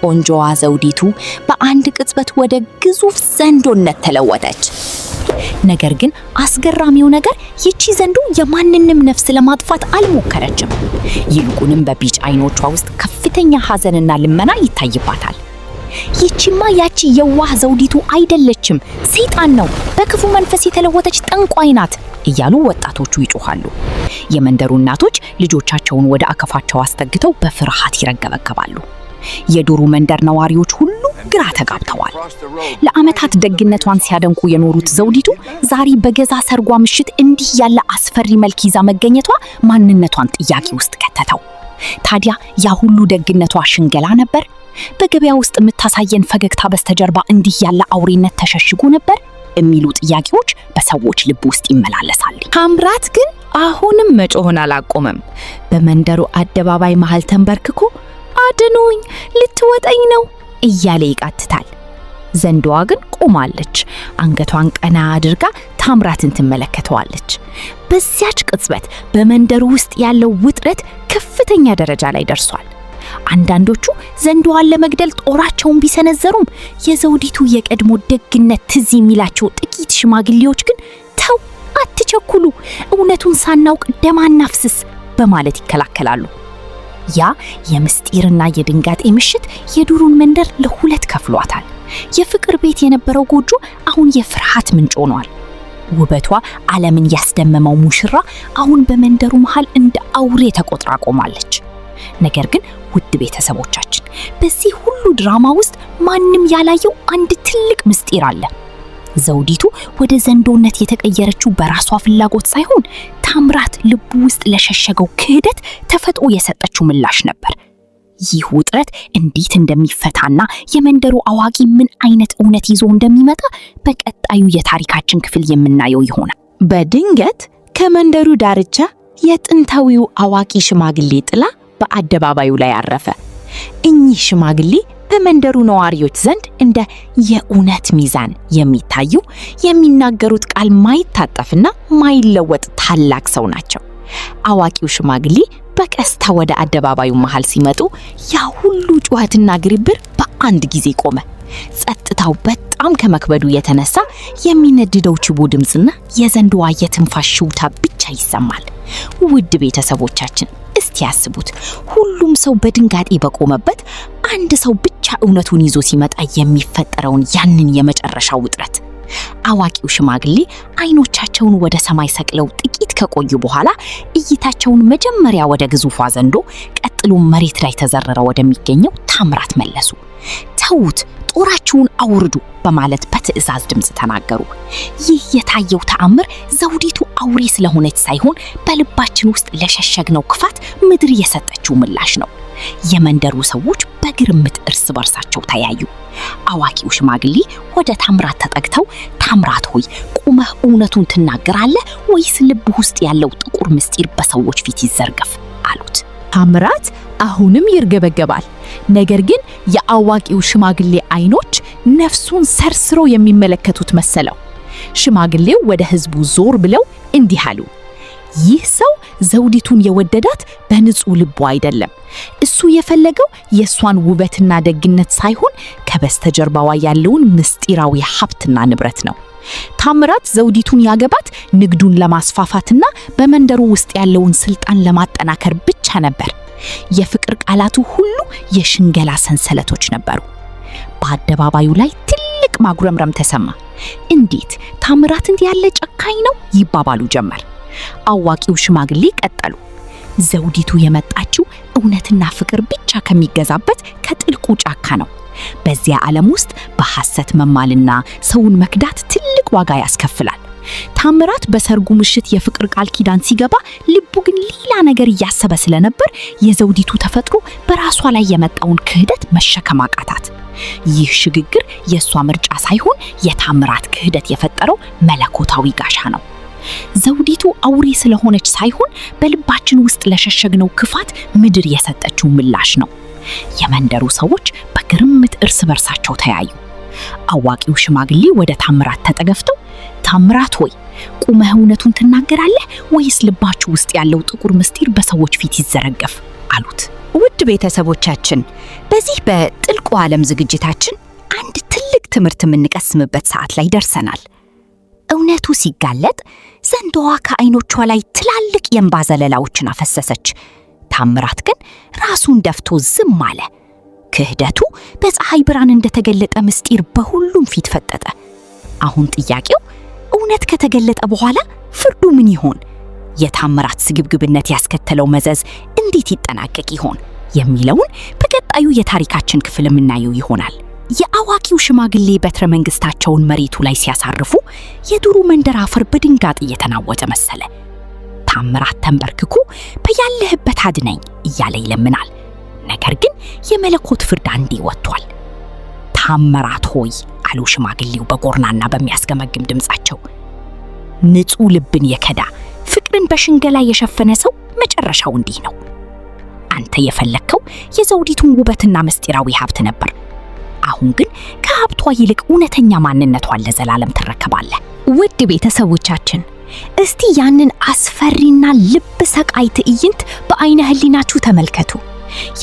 ቆንጆዋ ዘውዲቱ በአንድ ቅጽበት ወደ ግዙፍ ዘንዶነት ተለወጠች። ነገር ግን አስገራሚው ነገር ይቺ ዘንዶ የማንንም ነፍስ ለማጥፋት አልሞከረችም። ይልቁንም በቢጫ አይኖቿ ውስጥ ከፍተኛ ሐዘንና ልመና ይታይባታል። ይቺማ ያቺ የዋህ ዘውዲቱ አይደለችም፣ ሰይጣን ነው፣ በክፉ መንፈስ የተለወጠች ጠንቋይ ናት እያሉ ወጣቶቹ ይጮኻሉ። የመንደሩ እናቶች ልጆቻቸውን ወደ አከፋቸው አስጠግተው በፍርሃት ይረገበገባሉ። የዱሩ መንደር ነዋሪዎች ሁሉ ግራ ተጋብተዋል። ለዓመታት ደግነቷን ሲያደንቁ የኖሩት ዘውዲቱ ዛሬ በገዛ ሰርጓ ምሽት እንዲህ ያለ አስፈሪ መልክ ይዛ መገኘቷ ማንነቷን ጥያቄ ውስጥ ከተተው። ታዲያ ያ ሁሉ ደግነቷ ሽንገላ ነበር? በገበያ ውስጥ የምታሳየን ፈገግታ በስተጀርባ እንዲህ ያለ አውሬነት ተሸሽጎ ነበር የሚሉ ጥያቄዎች በሰዎች ልብ ውስጥ ይመላለሳሉ። ታምራት ግን አሁንም መጮህን አላቆመም። በመንደሩ አደባባይ መሃል ተንበርክኮ አድኑኝ፣ ልትወጠኝ ነው እያለ ይቃትታል። ዘንዶዋ ግን ቆማለች። አንገቷን ቀና አድርጋ ታምራትን ትመለከተዋለች። በዚያች ቅጽበት በመንደሩ ውስጥ ያለው ውጥረት ከፍተኛ ደረጃ ላይ ደርሷል። አንዳንዶቹ ዘንዶዋን ለመግደል ጦራቸውን ቢሰነዘሩም የዘውዲቱ የቀድሞ ደግነት ትዝ የሚላቸው ጥቂት ሽማግሌዎች ግን ተው፣ አትቸኩሉ፣ እውነቱን ሳናውቅ ደም አናፍስስ በማለት ይከላከላሉ። ያ የምስጢርና የድንጋጤ ምሽት የዱሩን መንደር ለሁለት ከፍሏታል። የፍቅር ቤት የነበረው ጎጆ አሁን የፍርሃት ምንጭ ሆኗል። ውበቷ ዓለምን ያስደመመው ሙሽራ አሁን በመንደሩ መሃል እንደ አውሬ ተቆጥራ ቆማለች። ነገር ግን ውድ ቤተሰቦቻችን፣ በዚህ ሁሉ ድራማ ውስጥ ማንም ያላየው አንድ ትልቅ ምስጢር አለ። ዘውዲቱ ወደ ዘንዶነት የተቀየረችው በራሷ ፍላጎት ሳይሆን ታምራት ልቡ ውስጥ ለሸሸገው ክህደት ተፈጥሮ የሰጠችው ምላሽ ነበር። ይህ ውጥረት እንዴት እንደሚፈታና የመንደሩ አዋቂ ምን አይነት እውነት ይዞ እንደሚመጣ በቀጣዩ የታሪካችን ክፍል የምናየው ይሆናል። በድንገት ከመንደሩ ዳርቻ የጥንታዊው አዋቂ ሽማግሌ ጥላ በአደባባዩ ላይ አረፈ። እኚህ ሽማግሌ በመንደሩ ነዋሪዎች ዘንድ እንደ የእውነት ሚዛን የሚታዩ፣ የሚናገሩት ቃል ማይታጠፍና ማይለወጥ ታላቅ ሰው ናቸው። አዋቂው ሽማግሌ በቀስታ ወደ አደባባዩ መሃል ሲመጡ ያ ሁሉ ጩኸትና ግርግር በአንድ ጊዜ ቆመ። ጸጥታው በጣም ከመክበዱ የተነሳ የሚነድደው ችቦ ድምጽና የዘንዶዋ የትንፋሽ ሽውታ ብቻ ይሰማል። ውድ ቤተሰቦቻችን እስቲ ያስቡት፣ ሁሉም ሰው በድንጋጤ በቆመበት አንድ ሰው ብቻ እውነቱን ይዞ ሲመጣ የሚፈጠረውን ያንን የመጨረሻ ውጥረት። አዋቂው ሽማግሌ አይኖቻቸውን ወደ ሰማይ ሰቅለው ጥቂት ከቆዩ በኋላ እይታቸውን መጀመሪያ ወደ ግዙፏ ዘንዶ፣ ቀጥሎ መሬት ላይ ተዘረረ ወደሚገኘው ታምራት መለሱ። ተዉት፣ ጦራችሁን አውርዱ በማለት በትዕዛዝ ድምጽ ተናገሩ። ይህ የታየው ተአምር ዘውዲቱ አውሬ ስለሆነች ሳይሆን በልባችን ውስጥ ለሸሸግነው ክፋት ምድር የሰጠችው ምላሽ ነው። የመንደሩ ሰዎች በግርምት እርስ በርሳቸው ተያዩ። አዋቂው ሽማግሌ ወደ ታምራት ተጠግተው ታምራት ሆይ ቁመህ እውነቱን ትናገራለህ ወይስ ልብህ ውስጥ ያለው ጥቁር ምስጢር በሰዎች ፊት ይዘርገፍ አሉት። ታምራት አሁንም ይርገበገባል። ነገር ግን የአዋቂው ሽማግሌ አይኖች ነፍሱን ሰርስሮ የሚመለከቱት መሰለው። ሽማግሌው ወደ ህዝቡ ዞር ብለው እንዲህ አሉ። ይህ ሰው ዘውዲቱን የወደዳት በንጹህ ልቡ አይደለም። እሱ የፈለገው የሷን ውበትና ደግነት ሳይሆን ከበስተጀርባዋ ያለውን ምስጢራዊ ሀብትና ንብረት ነው። ታምራት ዘውዲቱን ያገባት ንግዱን ለማስፋፋትና በመንደሩ ውስጥ ያለውን ስልጣን ለማጠናከር ብቻ ነበር። የፍቅር ቃላቱ ሁሉ የሽንገላ ሰንሰለቶች ነበሩ። በአደባባዩ ላይ ትልቅ ማጉረምረም ተሰማ። እንዴት ታምራት እንዲህ ያለ ጨካኝ ነው ይባባሉ ጀመር። አዋቂው ሽማግሌ ቀጠሉ። ዘውዲቱ የመጣችው እውነትና ፍቅር ብቻ ከሚገዛበት ከጥልቁ ጫካ ነው። በዚያ ዓለም ውስጥ በሐሰት መማልና ሰውን መክዳት ትልቅ ዋጋ ያስከፍላል። ታምራት በሰርጉ ምሽት የፍቅር ቃል ኪዳን ሲገባ ልቡ ግን ሌላ ነገር እያሰበ ስለነበር የዘውዲቱ ተፈጥሮ በራሷ ላይ የመጣውን ክህደት መሸከም አቃታት። ይህ ሽግግር የሷ ምርጫ ሳይሆን የታምራት ክህደት የፈጠረው መለኮታዊ ጋሻ ነው። ዘውዲቱ አውሬ ስለሆነች ሳይሆን በልባችን ውስጥ ለሸሸግነው ክፋት ምድር የሰጠችው ምላሽ ነው። የመንደሩ ሰዎች በግርምት እርስ በርሳቸው ተያዩ። አዋቂው ሽማግሌ ወደ ታምራት ተጠገፍተው ታምራት ሆይ ቁመህ እውነቱን ትናገራለህ ወይስ ልባችሁ ውስጥ ያለው ጥቁር ምስጢር በሰዎች ፊት ይዘረገፍ አሉት። ውድ ቤተሰቦቻችን በዚህ በጥልቁ ዓለም ዝግጅታችን አንድ ትልቅ ትምህርት የምንቀስምበት ሰዓት ላይ ደርሰናል። እውነቱ ሲጋለጥ ዘንዶዋ ከዓይኖቿ ላይ ትላልቅ የእንባ ዘለላዎችን አፈሰሰች። ታምራት ግን ራሱን ደፍቶ ዝም አለ። ክህደቱ በፀሐይ ብርሃን እንደተገለጠ ምስጢር በሁሉም ፊት ፈጠጠ። አሁን ጥያቄው እውነት ከተገለጠ በኋላ ፍርዱ ምን ይሆን? የታምራት ስግብግብነት ያስከተለው መዘዝ እንዴት ይጠናቀቅ ይሆን የሚለውን በቀጣዩ የታሪካችን ክፍል የምናየው ይሆናል። የአዋቂው ሽማግሌ በትረ መንግስታቸውን መሬቱ ላይ ሲያሳርፉ የዱሩ መንደር አፈር በድንጋጤ እየተናወጠ መሰለ። ታምራት ተንበርክኮ በያለህበት አድነኝ እያለ ይለምናል። ነገር ግን የመለኮት ፍርድ አንዴ ወጥቷል። ታምራት ሆይ አሉ ሽማግሌው በጎርናና በሚያስገመግም ድምጻቸው፣ ንጹህ ልብን የከዳ ፍቅርን በሽንገላ የሸፈነ ሰው መጨረሻው እንዲህ ነው። አንተ የፈለከው የዘውዲቱን ውበትና ምስጢራዊ ሀብት ነበር። አሁን ግን ከሀብቷ ይልቅ እውነተኛ ማንነቷን ለዘላለም ትረከባለህ። ውድ ቤተሰቦቻችን እስቲ ያንን አስፈሪና ልብ ሰቃይ ትዕይንት በአይነ ህሊናችሁ ተመልከቱ።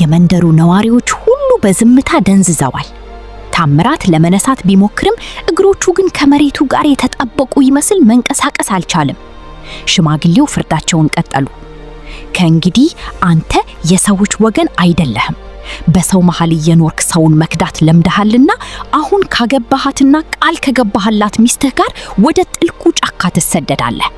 የመንደሩ ነዋሪዎች ሁሉ በዝምታ ደንዝዘዋል። ታምራት ለመነሳት ቢሞክርም እግሮቹ ግን ከመሬቱ ጋር የተጣበቁ ይመስል መንቀሳቀስ አልቻለም። ሽማግሌው ፍርዳቸውን ቀጠሉ። ከእንግዲህ አንተ የሰዎች ወገን አይደለህም። በሰው መሃል እየኖርክ ሰውን መክዳት ለምደሃልና አሁን ካገባሃትና ቃል ከገባሃላት ሚስትህ ጋር ወደ ጥልቁ ጫካ ትሰደዳለህ።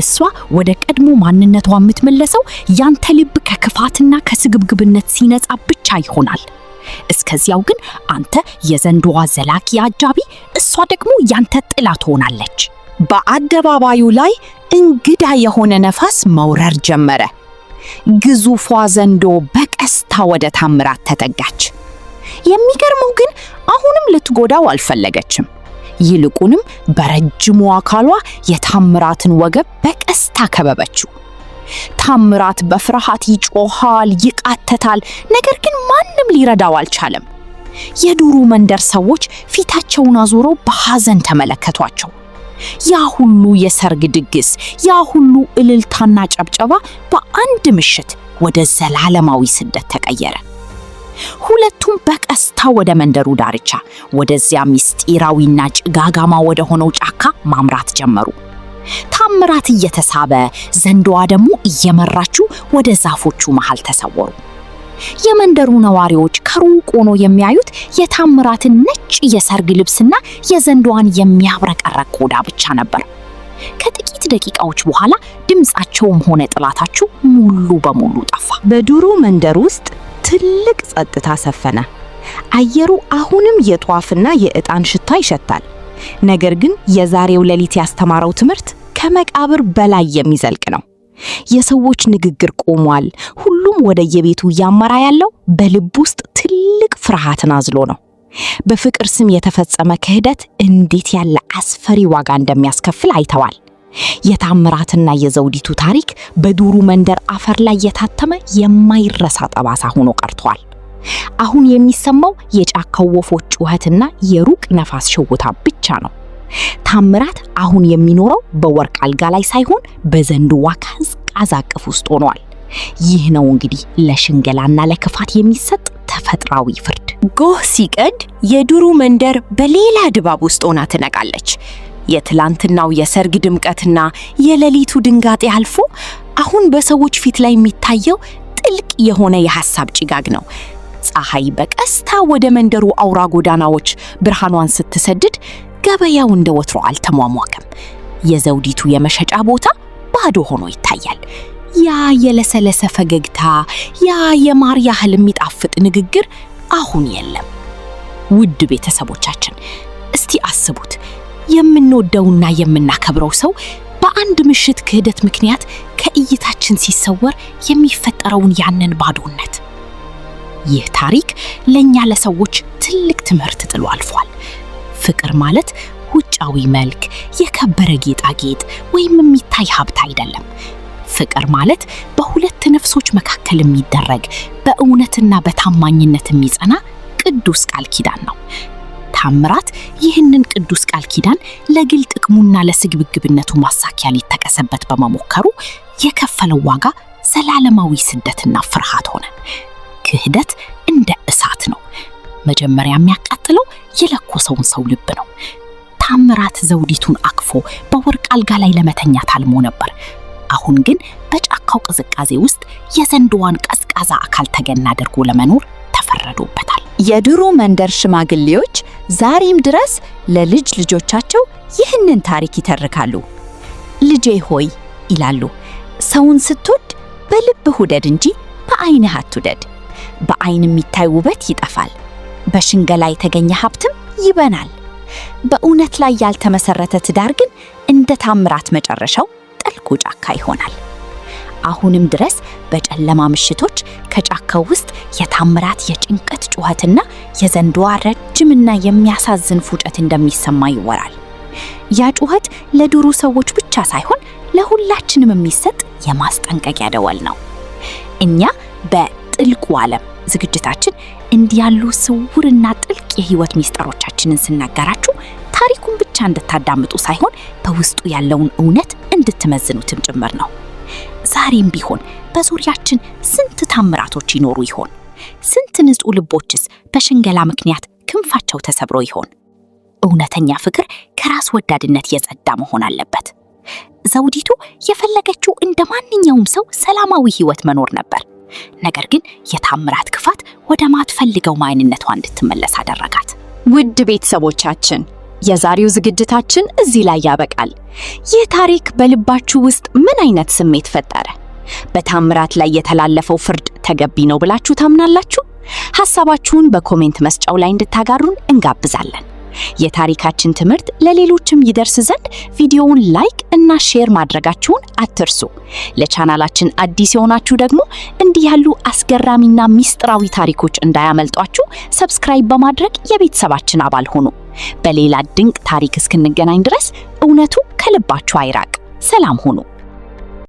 እሷ ወደ ቀድሞ ማንነቷ የምትመለሰው ያንተ ልብ ከክፋትና ከስግብግብነት ሲነጻ ብቻ ይሆናል። እስከዚያው ግን አንተ የዘንዶዋ ዘላቂ አጃቢ፣ እሷ ደግሞ ያንተ ጥላ ትሆናለች። በአደባባዩ ላይ እንግዳ የሆነ ነፋስ መውረር ጀመረ። ግዙፏ ዘንዶ በቀስታ ወደ ታምራት ተጠጋች። የሚገርመው ግን አሁንም ልትጎዳው አልፈለገችም። ይልቁንም በረጅሙ አካሏ የታምራትን ወገብ በቀስታ ከበበችው። ታምራት በፍርሃት ይጮሃል፣ ይቃተታል። ነገር ግን ማንም ሊረዳው አልቻለም። የዱሩ መንደር ሰዎች ፊታቸውን አዙረው በሐዘን ተመለከቷቸው። ያ ሁሉ የሰርግ ድግስ፣ ያ ሁሉ እልልታና ጨብጨባ በአንድ ምሽት ወደ ዘላለማዊ ስደት ተቀየረ። ሁለቱም በቀስታ ወደ መንደሩ ዳርቻ፣ ወደዚያ ምስጢራዊና ጭጋጋማ ወደ ሆነው ጫካ ማምራት ጀመሩ። ታምራት እየተሳበ ዘንዶዋ ደግሞ እየመራችው ወደ ዛፎቹ መሃል ተሰወሩ። የመንደሩ ነዋሪዎች ከሩቅ ሆኖ የሚያዩት የታምራትን ነጭ የሰርግ ልብስና የዘንዶዋን የሚያብረቀረቅ ቆዳ ብቻ ነበር። ከጥቂት ደቂቃዎች በኋላ ድምጻቸውም ሆነ ጥላታቸው ሙሉ በሙሉ ጠፋ። በዱሩ መንደር ውስጥ ትልቅ ጸጥታ ሰፈነ። አየሩ አሁንም የጧፍና የዕጣን ሽታ ይሸታል። ነገር ግን የዛሬው ሌሊት ያስተማረው ትምህርት ከመቃብር በላይ የሚዘልቅ ነው። የሰዎች ንግግር ቆሟል። ሁሉም ወደ የቤቱ ያመራ ያለው በልብ ውስጥ ትልቅ ፍርሃትን አዝሎ ነው። በፍቅር ስም የተፈጸመ ክህደት እንዴት ያለ አስፈሪ ዋጋ እንደሚያስከፍል አይተዋል። የታምራትና የዘውዲቱ ታሪክ በዱሩ መንደር አፈር ላይ የታተመ የማይረሳ ጠባሳ ሆኖ ቀርቷል። አሁን የሚሰማው የጫካው ወፎች ጩኸትና የሩቅ ነፋስ ሽውታ ብቻ ነው። ታምራት አሁን የሚኖረው በወርቅ አልጋ ላይ ሳይሆን በዘንዶዋ ቀዝቃዛ እቅፍ ውስጥ ሆኗል። ይህ ነው እንግዲህ ለሽንገላና ለክፋት የሚሰጥ ተፈጥሯዊ ፍርድ። ጎህ ሲቀድ የዱሩ መንደር በሌላ ድባብ ውስጥ ሆና ትነቃለች። የትላንትናው የሰርግ ድምቀትና የሌሊቱ ድንጋጤ አልፎ አሁን በሰዎች ፊት ላይ የሚታየው ጥልቅ የሆነ የሐሳብ ጭጋግ ነው። ፀሐይ በቀስታ ወደ መንደሩ አውራ ጎዳናዎች ብርሃኗን ስትሰድድ ገበያው እንደ ወትሮ አልተሟሟቀም። የዘውዲቱ የመሸጫ ቦታ ባዶ ሆኖ ይታያል። ያ የለሰለሰ ፈገግታ፣ ያ የማር ያህል የሚጣፍጥ ንግግር አሁን የለም። ውድ ቤተሰቦቻችን እስቲ አስቡት፣ የምንወደውና የምናከብረው ሰው በአንድ ምሽት ክህደት ምክንያት ከእይታችን ሲሰወር የሚፈጠረውን ያንን ባዶነት። ይህ ታሪክ ለኛ ለሰዎች ትልቅ ትምህርት ጥሎ አልፏል። ፍቅር ማለት ውጫዊ መልክ፣ የከበረ ጌጣጌጥ ወይም የሚታይ ሀብት አይደለም። ፍቅር ማለት በሁለት ነፍሶች መካከል የሚደረግ በእውነትና በታማኝነት የሚጸና ቅዱስ ቃል ኪዳን ነው። ታምራት ይህንን ቅዱስ ቃል ኪዳን ለግል ጥቅሙና ለስግብግብነቱ ማሳኪያ ሊጠቀሰበት በመሞከሩ የከፈለው ዋጋ ዘላለማዊ ስደትና ፍርሃት ሆነ። ክህደት እንደ እሳት ነው። መጀመሪያ የሚያቃጥለው የለኮሰውን ሰው ልብ ነው። ታምራት ዘውዲቱን አቅፎ በወርቅ አልጋ ላይ ለመተኛት አልሞ ነበር። አሁን ግን በጫካው ቅዝቃዜ ውስጥ የዘንዶዋን ቀዝቃዛ አካል ተገና አድርጎ ለመኖር ተፈረዶበታል። የድሮ መንደር ሽማግሌዎች ዛሬም ድረስ ለልጅ ልጆቻቸው ይህንን ታሪክ ይተርካሉ። ልጄ ሆይ ይላሉ፣ ሰውን ስትወድ በልብህ ውደድ እንጂ በዓይንህ አትውደድ። በዓይን የሚታይ ውበት ይጠፋል፣ በሽንገላ የተገኘ ሀብትም ይበናል። በእውነት ላይ ያልተመሰረተ ትዳር ግን እንደ ታምራት መጨረሻው ጥልቁ ጫካ ይሆናል። አሁንም ድረስ በጨለማ ምሽቶች ከጫካው ውስጥ የታምራት የጭንቀት ጩኸትና የዘንዶዋ ረጅምና የሚያሳዝን ፉጨት እንደሚሰማ ይወራል። ያ ጩኸት ለዱሩ ሰዎች ብቻ ሳይሆን ለሁላችንም የሚሰጥ የማስጠንቀቂያ ደወል ነው። እኛ በጥልቁ ዓለም ዝግጅታችን እንዲህ ያሉ ስውርና ጥልቅ የህይወት ሚስጥሮቻችንን ስናጋራችሁ ታሪኩን ብቻ እንድታዳምጡ ሳይሆን በውስጡ ያለውን እውነት እንድትመዝኑትም ጭምር ነው። ዛሬም ቢሆን በዙሪያችን ስንት ታምራቶች ይኖሩ ይሆን? ስንት ንጹህ ልቦችስ በሽንገላ ምክንያት ክንፋቸው ተሰብሮ ይሆን? እውነተኛ ፍቅር ከራስ ወዳድነት የጸዳ መሆን አለበት። ዘውዲቱ የፈለገችው እንደ ማንኛውም ሰው ሰላማዊ ህይወት መኖር ነበር። ነገር ግን የታምራት ክፋት ወደ ማትፈልገው ማንነቷ እንድትመለስ አደረጋት። ውድ ቤተሰቦቻችን፣ የዛሬው ዝግጅታችን እዚህ ላይ ያበቃል። ይህ ታሪክ በልባችሁ ውስጥ ምን አይነት ስሜት ፈጠረ? በታምራት ላይ የተላለፈው ፍርድ ተገቢ ነው ብላችሁ ታምናላችሁ? ሐሳባችሁን በኮሜንት መስጫው ላይ እንድታጋሩን እንጋብዛለን። የታሪካችን ትምህርት ለሌሎችም ይደርስ ዘንድ ቪዲዮውን ላይክ እና ሼር ማድረጋችሁን አትርሱ። ለቻናላችን አዲስ የሆናችሁ ደግሞ እንዲህ ያሉ አስገራሚና ሚስጥራዊ ታሪኮች እንዳያመልጧችሁ ሰብስክራይብ በማድረግ የቤተሰባችን አባል ሁኑ። በሌላ ድንቅ ታሪክ እስክንገናኝ ድረስ እውነቱ ከልባችሁ አይራቅ። ሰላም ሁኑ።